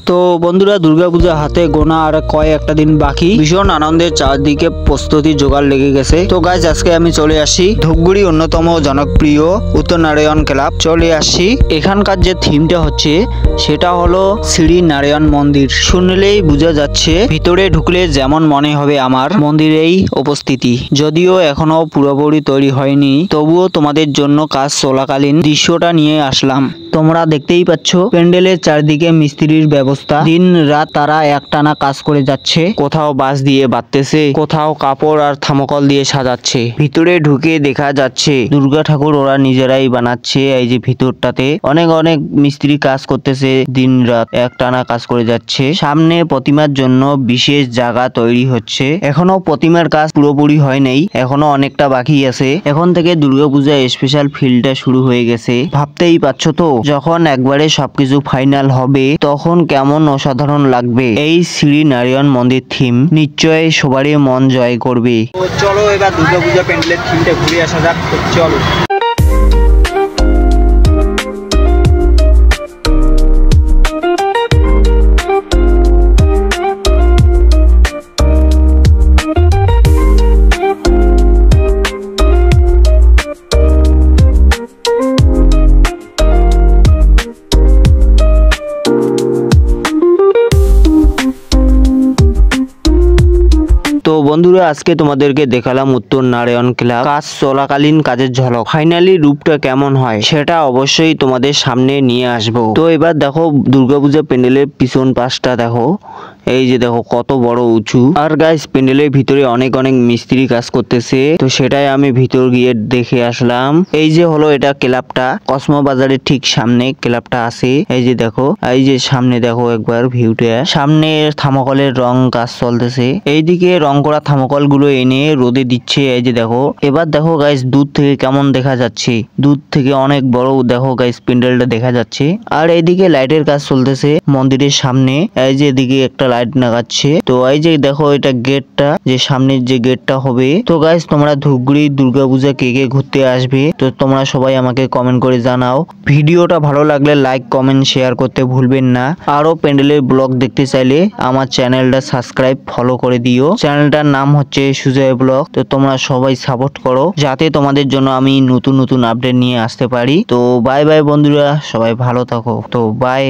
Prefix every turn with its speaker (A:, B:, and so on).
A: তো বন্ধুরা দুর্গাপূজা হাতে গোনা আর কয়েকটা দিন বাকি, ভীষণ আনন্দের চারদিকে প্রস্তুতি জোগাড় লেগে গেছে। তো গাইজ আজকে আমি চলে আসি ধূপগুড়ি অন্যতম জনপ্রিয় উত্তর নারায়ণ ক্লাব। চলে আসি, এখানকার যে থিমটা হচ্ছে সেটা হলো শ্রী নারায়ণ মন্দির। শুনলেই বোঝা যাচ্ছে ভিতরে ঢুকলে যেমন মনে হবে আমার মন্দিরেই উপস্থিতি। যদিও এখনো পুরোপুরি তৈরি হয়নি, তবুও তোমাদের জন্য কাজ চলাকালীন দৃশ্যটা নিয়ে আসলাম। তোমরা দেখতেই পাচ্ছ প্যান্ডেলের চারদিকে মিস্ত্রির ব্যবস্থা, দিন রাত তারা একটানা কাজ করে যাচ্ছে। কোথাও বাঁশ দিয়ে বাঁধতেছে, কোথাও কাপড় আর থার্মোকল দিয়ে সাজাচ্ছে। ভিতরে ঢুকে দেখা যাচ্ছে দুর্গা ঠাকুর ওরা নিজেরাই বানাচ্ছে। এই যে ভিতরটাতে অনেক অনেক মিস্ত্রি কাজ করতেছে, দিন রাত একটানা কাজ করে যাচ্ছে। সামনে প্রতিমার জন্য বিশেষ জায়গা তৈরি হচ্ছে। এখনো প্রতিমার কাজ পুরোপুরি হয় নাই, এখনো অনেকটা বাকি আছে। এখন থেকে দুর্গাপূজা স্পেশাল ফিলটা শুরু হয়ে গেছে। ভাবতেই পারছো তো যখন একবারে সবকিছু ফাইনাল হবে তখন কেমন অসাধারণ লাগবে। এই শ্রী নারায়ণ মন্দির থিম নিশ্চয়ই সবারই মন জয় করবে। চলো এবার দুর্গাপূজা প্যান্ডেলের থিমটা ঘুরে আসা যাক। চলো। তো বন্ধুরা আজকে তোমাদেরকে দেখালাম উত্তর নারায়ণ ক্লাব কাজ চলাকালীন কাজের ঝলক। ফাইনালি রূপটা কেমন হয় সেটা অবশ্যই তোমাদের সামনে নিয়ে আসবো। তো এবার দেখো দুর্গাপূজা প্যান্ডেলের পিছন পাশটা দেখো, এই যে দেখো কত বড় উঁচু। আর গাইস প্যান্ডেলের ভিতরে অনেক অনেক মিস্ত্রি কাজ করতেছে, তো সেটাই আমি ভিতর গিয়ে দেখে আসলাম। এই যে হলো এটা ক্লাবটা, কসমো বাজারের ঠিক সামনে ক্লাবটা আছে। এই যে দেখো, এই যে সামনে দেখো একবার ভিউটা, সামনে থার্মোকলের রং কাজ চলতেছে। এইদিকে রং করা থার্মোকল গুলো এনে রোদে দিচ্ছে। এই যে দেখো, এবার দেখো গাইস দূর থেকে কেমন দেখা যাচ্ছে, দূর থেকে অনেক বড় দেখো গাইস প্যান্ডেলটা দেখা যাচ্ছে। আর এইদিকে লাইটের কাজ চলতেছে মন্দিরের সামনে। এই যে এদিকে একটা লাইট লাগাচ্ছে। তো এই যে দেখো এটা গেটটা, যে সামনের যে গেটটা হবে। তো গাইস তোমরা ধূপগুড়ি দুর্গাপূজা কে কে ঘুরতে আসবে তো তোমরা সবাই আমাকে কমেন্ট করে জানাও। ভিডিওটা ভালো লাগলে লাইক কমেন্ট শেয়ার করতে ভুলবেন না। আরো প্যান্ডেলের ব্লগ দেখতে চাইলে আমার চ্যানেলটা সাবস্ক্রাইব ফলো করে দিও। চ্যানেলটার নাম হচ্ছে সুজয় ব্লগ। তো তোমরা সবাই সাপোর্ট করো যাতে তোমাদের জন্য আমি নতুন নতুন আপডেট নিয়ে আসতে পারি। তো বাই বাই বন্ধুরা, সবাই ভালো থাকো। তো বাই।